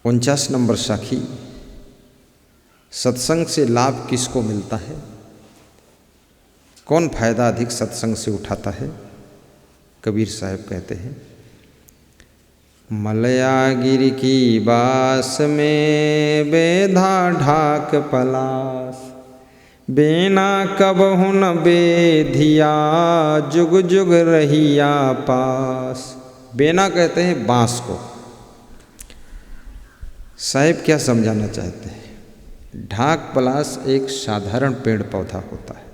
49 number साखी, सत्संग से लाभ किसको मिलता है? कौन फायदा अधिक सत्संग से उठाता है? कबीर साहब कहते हैं, मलयागिरि की बास में बेधा ढाक पलास, बेना कबहु न बेधिया जुग जुग रहिया पास। बेना कहते हैं बांस को। साहिब क्या समझाना चाहते हैं? ढाक पलास एक साधारण पेड़ पौधा होता है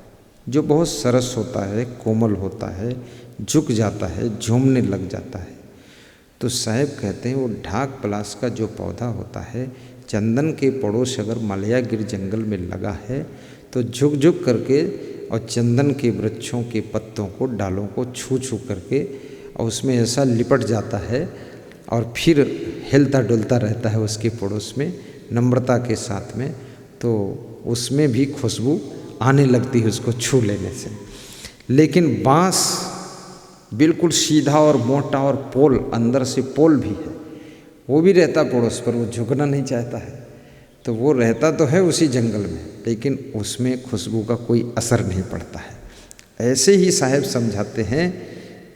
जो बहुत सरस होता है, कोमल होता है, झुक जाता है, झूमने लग जाता है। तो साहिब कहते हैं वो ढाक पलास का जो पौधा होता है, चंदन के पड़ोस अगर मलयागिरी जंगल में लगा है तो झुक झुक करके और चंदन के वृक्षों के पत्तों को, डालों को छू छू करके और उसमें ऐसा लिपट जाता है और फिर हिलता डुलता रहता है उसके पड़ोस में नम्रता के साथ में। तो उसमें भी खुशबू आने लगती है उसको छू लेने से। लेकिन बांस बिल्कुल सीधा और मोटा और पोल, अंदर से पोल भी है, वो भी रहता पड़ोस पर, वो झुकना नहीं चाहता है। तो वो रहता तो है उसी जंगल में, लेकिन उसमें खुशबू का कोई असर नहीं पड़ता है। ऐसे ही साहब समझाते हैं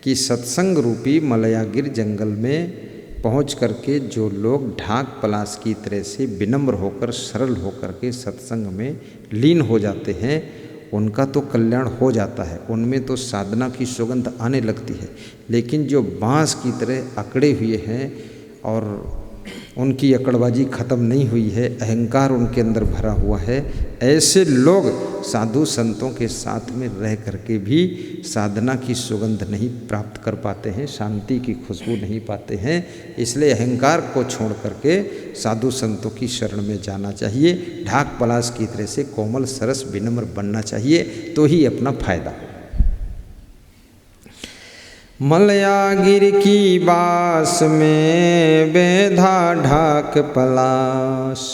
कि सत्संग रूपी मलयागिर जंगल में पहुंच करके जो लोग ढाक पलास की तरह से विनम्र होकर, सरल होकर के सत्संग में लीन हो जाते हैं, उनका तो कल्याण हो जाता है, उनमें तो साधना की सुगंध आने लगती है। लेकिन जो बांस की तरह अकड़े हुए हैं और उनकी अकड़बाजी खत्म नहीं हुई है, अहंकार उनके अंदर भरा हुआ है, ऐसे लोग साधु संतों के साथ में रह करके भी साधना की सुगंध नहीं प्राप्त कर पाते हैं, शांति की खुशबू नहीं पाते हैं। इसलिए अहंकार को छोड़ करके साधु संतों की शरण में जाना चाहिए, ढाक पलास की तरह से कोमल सरस विनम्र बनना चाहिए, तो ही अपना फायदा हो। मलयागिरि की बास में बेधा ढाक पलाश,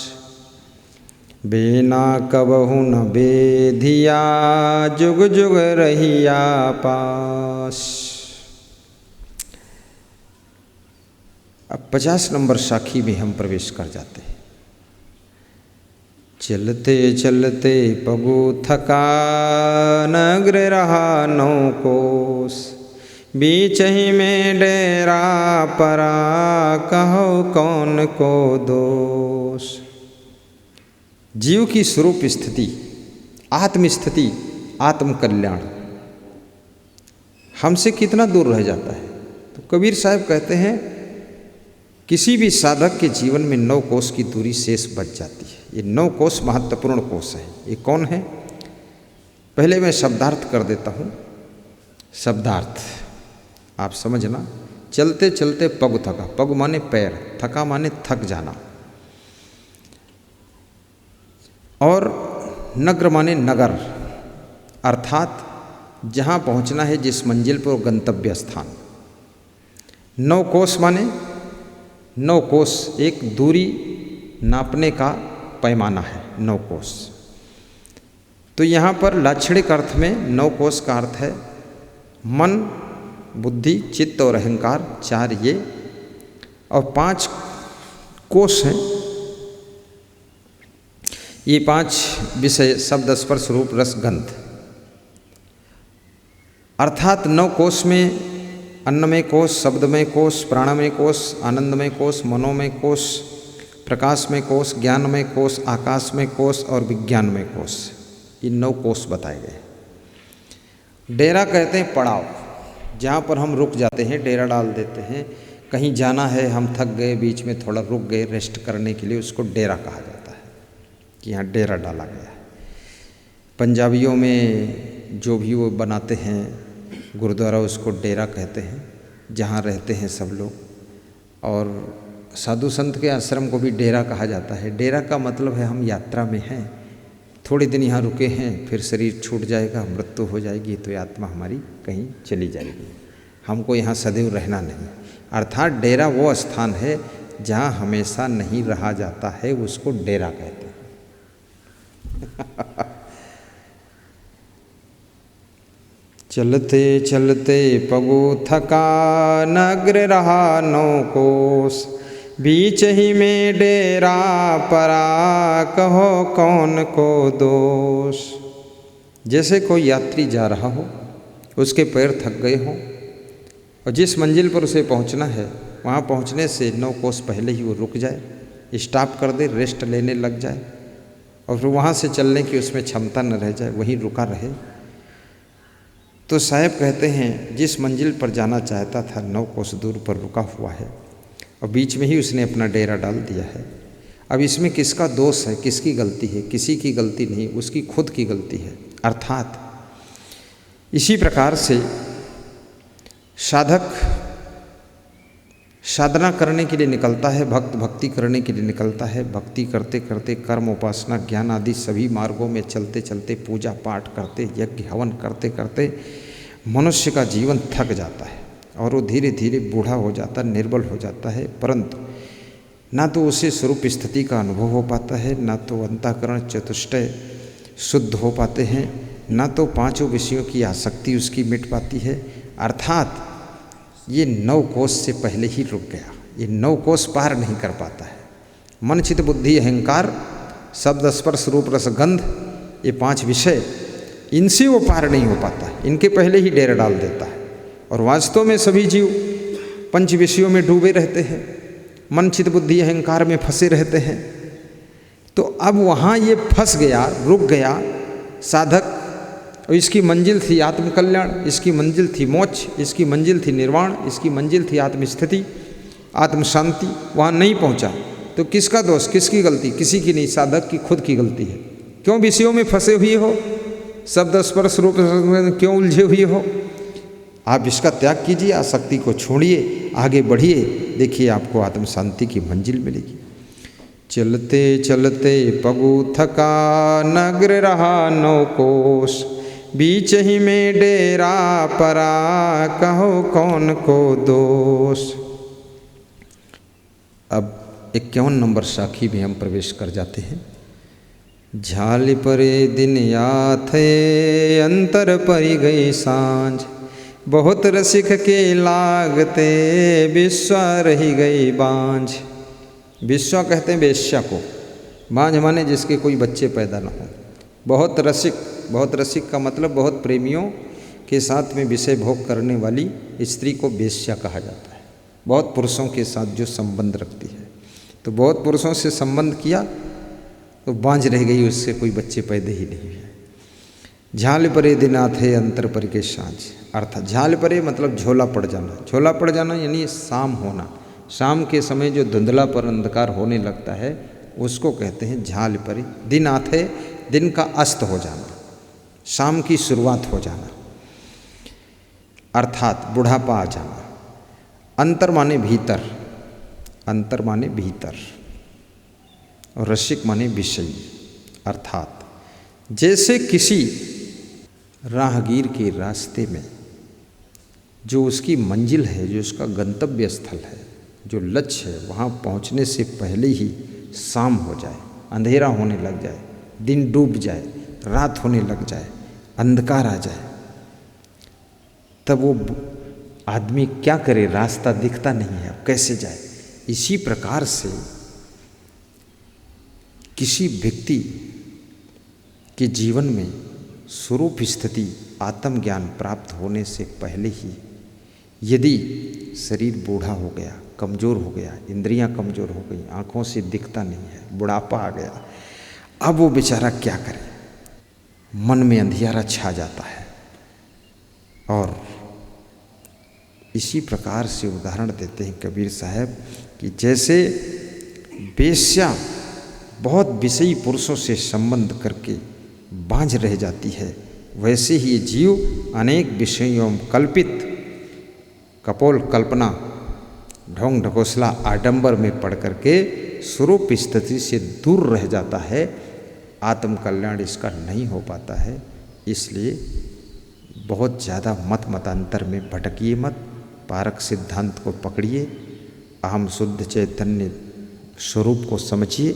बेना कबहु न बेधिया जुग जुग रहिया पास। अब 50 नंबर साखी में हम प्रवेश कर जाते हैं। चलते चलते पगु थका नग्र रहा 9 कोस, बीच ही में डेरा परा कहो कौन को दोष। जीव की स्वरूप स्थिति, आत्म स्थिति, आत्म कल्याण हमसे कितना दूर रह जाता है? तो कबीर साहब कहते हैं किसी भी साधक के जीवन में 9 कोस की दूरी शेष बच जाती है। ये 9 कोस महत्वपूर्ण कोस हैं। ये कौन है? पहले मैं शब्दार्थ कर देता हूँ। शब्दार्थ आप समझना। चलते चलते पग थका, पग माने पैर, थका माने थक जाना, और नग्र माने नगर, अर्थात जहाँ पहुँचना है, जिस मंजिल पर, गंतव्य स्थान। 9 कोस माने 9 कोस एक दूरी नापने का पैमाना है, 9 कोस। तो यहाँ पर लाक्षणिक अर्थ में 9 कोस का अर्थ है मन, बुद्धि, चित्त और अहंकार, 4 ये, और 5 कोश हैं। ये 5 विषय शब्द, स्पर्श, रूप, रस, गंध। अर्थात 9 कोश में अन्नमय कोश, शब्दमय कोश, प्राणमय कोश, आनंदमय कोश, मनोमय कोश, प्रकाशमय कोश, ज्ञानमय कोश, आकाशमय कोश और विज्ञानमय कोश। ये 9 कोश बताए गए। डेरा कहते हैं पड़ाव, जहाँ पर हम रुक जाते हैं, डेरा डाल देते हैं। कहीं जाना है, हम थक गए, बीच में थोड़ा रुक गए रेस्ट करने के लिए, उसको डेरा कहा जाता है कि यहाँ डेरा डाला गया है। पंजाबियों में जो भी वो बनाते हैं गुरुद्वारा, उसको डेरा कहते हैं, जहाँ रहते हैं सब लोग। और साधु संत के आश्रम को भी डेरा कहा जाता है। डेरा का मतलब है हम यात्रा में हैं, थोड़े दिन यहाँ रुके हैं, फिर शरीर छूट जाएगा, मृत्यु हो जाएगी, तो आत्मा हमारी कहीं चली जाएगी, हमको यहाँ सदैव रहना नहीं। अर्थात डेरा वो स्थान है जहाँ हमेशा नहीं रहा जाता है, उसको डेरा कहते हैं। चलते चलते पगु थका नग्र रहा 9 कोस, बीच ही में डेरा परा, कहो कौन को दोष। जैसे कोई यात्री जा रहा हो, उसके पैर थक गए हों और जिस मंजिल पर उसे पहुंचना है वहां पहुंचने से 9 कोस पहले ही वो रुक जाए, स्टॉप कर दे, रेस्ट लेने लग जाए और फिर वहाँ से चलने की उसमें क्षमता न रह जाए, वहीं रुका रहे, तो साहब कहते हैं जिस मंजिल पर जाना चाहता था 9 कोस दूर पर रुका हुआ है और बीच में ही उसने अपना डेरा डाल दिया है। अब इसमें किसका दोष है, किसकी गलती है? किसी की गलती नहीं, उसकी खुद की गलती है। अर्थात इसी प्रकार से साधक साधना करने के लिए निकलता है, भक्त भक्ति करने के लिए निकलता है, भक्ति करते करते कर्म उपासना ज्ञान आदि सभी मार्गों में चलते चलते पूजा पाठ करते यज्ञ हवन करते करते मनुष्य का जीवन थक जाता है और वो धीरे धीरे बूढ़ा हो जाता, निर्बल हो जाता है, परंतु ना तो उसे स्वरूप स्थिति का अनुभव हो पाता है, ना तो अंतःकरण चतुष्टय शुद्ध हो पाते हैं, ना तो 5 विषयों की आसक्ति उसकी मिट पाती है। अर्थात ये 9 कोस से पहले ही रुक गया, ये 9 कोस पार नहीं कर पाता है। मन चित्त बुद्धि अहंकार शब्द स्पर्श रूप रस गंध, ये 5 विषय, इनसे वो पार नहीं हो पाता है, इनके पहले ही डेरा डाल देता है। और वास्तव में सभी जीव 5 विषयों में डूबे रहते हैं, मन चित्त बुद्धि अहंकार में फंसे रहते हैं। तो अब वहाँ ये फंस गया, रुक गया साधक, और इसकी मंजिल थी आत्मकल्याण, इसकी मंजिल थी मोक्ष, इसकी मंजिल थी निर्वाण, इसकी मंजिल थी आत्मस्थिति आत्म शांति, वहाँ नहीं पहुँचा तो किसका दोष, किसकी गलती? किसी की नहीं, साधक की खुद की गलती है। क्यों विषयों में फंसे हुए हो, शब्द स्पर्श रूप क्यों उलझे हुए हो? आप इसका त्याग कीजिए, आसक्ति को छोड़िए, आगे बढ़िए, देखिए आपको आत्म शांति की मंजिल मिलेगी। चलते चलते पगु थका, नगर रहा 9 कोस, बीच ही में डेरा परा, कहो कौन को दोष। अब 51 नंबर साखी में हम प्रवेश कर जाते हैं। झाल परे दिन याथे, अंतर परी गई सांझ, बहुत रसिक के लागते, विश्वा रही गई बांझ। विश्वा कहते हैं वेश्या को, बांझ माने जिसके कोई बच्चे पैदा न हो। बहुत रसिक का मतलब बहुत प्रेमियों के साथ में विषय भोग करने वाली स्त्री को वेश्या कहा जाता है। बहुत पुरुषों के साथ जो संबंध रखती है, तो बहुत पुरुषों से संबंध किया तो बांझ रह गई, उससे कोई बच्चे पैदा ही नहीं है। झाल परे दिनाथ है अंतर पर के सांझ, अर्थात झाल परे मतलब झोला पड़ जाना, झोला पड़ जाना यानी शाम होना। शाम के समय जो धुंधला पर अंधकार होने लगता है उसको कहते हैं झाल परे। दिन आते, दिन का अस्त हो जाना, शाम की शुरुआत हो जाना, अर्थात बुढ़ापा आ जाना। अंतर माने भीतर, अंतर माने भीतर, और रसिक माने विषयी। अर्थात जैसे किसी राहगीर के रास्ते में जो उसकी मंजिल है, जो उसका गंतव्य स्थल है, जो लक्ष्य है, वहाँ पहुँचने से पहले ही शाम हो जाए, अंधेरा होने लग जाए, दिन डूब जाए, रात होने लग जाए, अंधकार आ जाए, तब वो आदमी क्या करे? रास्ता दिखता नहीं है, अब कैसे जाए? इसी प्रकार से किसी व्यक्ति के जीवन में स्वरूप स्थिति आत्मज्ञान प्राप्त होने से पहले ही यदि शरीर बूढ़ा हो गया, कमज़ोर हो गया, इंद्रियां कमज़ोर हो गई, आँखों से दिखता नहीं है, बुढ़ापा आ गया, अब वो बेचारा क्या करे? मन में अंधियारा छा जाता है। और इसी प्रकार से उदाहरण देते हैं कबीर साहब कि जैसे वेश्या बहुत विषयी पुरुषों से संबंध करके बांझ रह जाती है, वैसे ही जीव अनेक विषयों कल्पित कपोल कल्पना ढोंग ढकोसला आडंबर में पड़ करके स्वरूप स्थिति से दूर रह जाता है। आत्म कल्याण इसका नहीं हो पाता है। इसलिए बहुत ज़्यादा मतांतर में भटकिए मत, पारक सिद्धांत को पकड़िए, अहम शुद्ध चैतन्य स्वरूप को समझिए,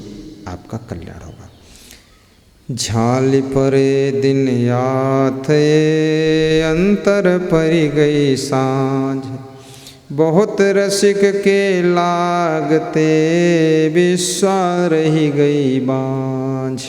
आपका कल्याण होगा। झाल परे दिन याथे, अंतर परी गई सांझ, बहुत रसिक के लागते विश्वा रही गई बाँझ।